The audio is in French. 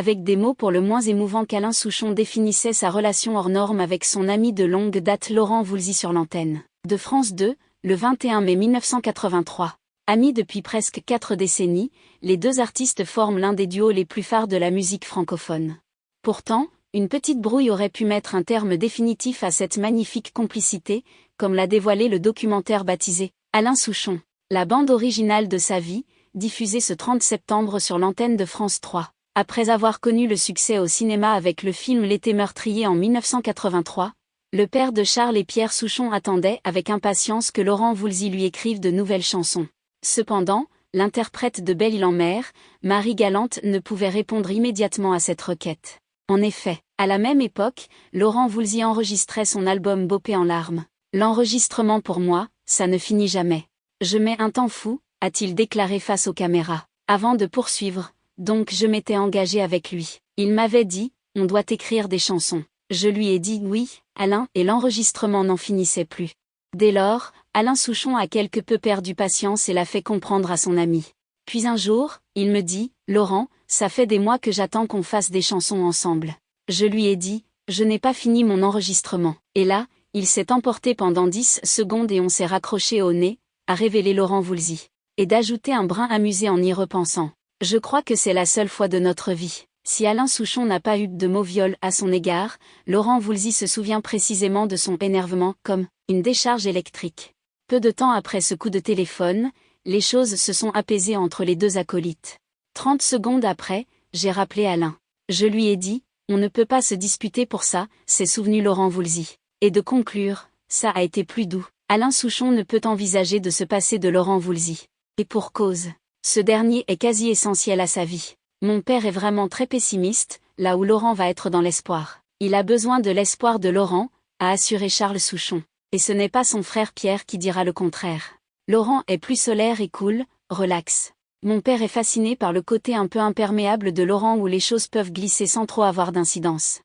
avec des mots pour le moins émouvants qu'Alain Souchon définissait sa relation hors norme avec son ami de longue date Laurent Voulzy sur l'antenne de France 2, le 21 mai 1983. Amis depuis presque 4 décennies, les deux artistes forment l'un des duos les plus phares de la musique francophone. Pourtant, une petite brouille aurait pu mettre un terme définitif à cette magnifique complicité, comme l'a dévoilé le documentaire baptisé « Alain Souchon, la bande originale de sa vie », diffusé ce 30 septembre sur l'antenne de France 3. Après avoir connu le succès au cinéma avec le film L'été meurtrier en 1983, le père de Charles et Pierre Souchon attendait avec impatience que Laurent Voulzy lui écrive de nouvelles chansons. Cependant, l'interprète de Belle-Île-en-Mer, Marie Galante, ne pouvait répondre immédiatement à cette requête. En effet, à la même époque, Laurent Voulzy enregistrait son album Bopé en larmes. « L'enregistrement pour moi, ça ne finit jamais. Je mets un temps fou », a-t-il déclaré face aux caméras. Avant de poursuivre, donc je m'étais engagé avec lui. Il m'avait dit, on doit écrire des chansons. Je lui ai dit oui, Alain, et l'enregistrement n'en finissait plus. Dès lors, Alain Souchon a quelque peu perdu patience et l'a fait comprendre à son ami. Puis un jour, il me dit, Laurent, ça fait des mois que j'attends qu'on fasse des chansons ensemble. Je lui ai dit, je n'ai pas fini mon enregistrement. Et là, il s'est emporté pendant 10 secondes et on s'est raccroché au nez, a révélé Laurent Voulzy. Et d'ajouter un brin amusé en y repensant. Je crois que c'est la seule fois de notre vie. Si Alain Souchon n'a pas eu de mots viol à son égard, Laurent Voulzy se souvient précisément de son énervement comme une décharge électrique. Peu de temps après ce coup de téléphone, les choses se sont apaisées entre les deux acolytes. 30 secondes après, j'ai rappelé Alain. Je lui ai dit, on ne peut pas se disputer pour ça, s'est souvenu Laurent Voulzy. Et de conclure, ça a été plus doux. Alain Souchon ne peut envisager de se passer de Laurent Voulzy. Et pour cause. Ce dernier est quasi essentiel à sa vie. Mon père est vraiment très pessimiste, là où Laurent va être dans l'espoir. Il a besoin de l'espoir de Laurent, a assuré Charles Souchon. Et ce n'est pas son frère Pierre qui dira le contraire. Laurent est plus solaire et cool, relax. Mon père est fasciné par le côté un peu imperméable de Laurent où les choses peuvent glisser sans trop avoir d'incidence.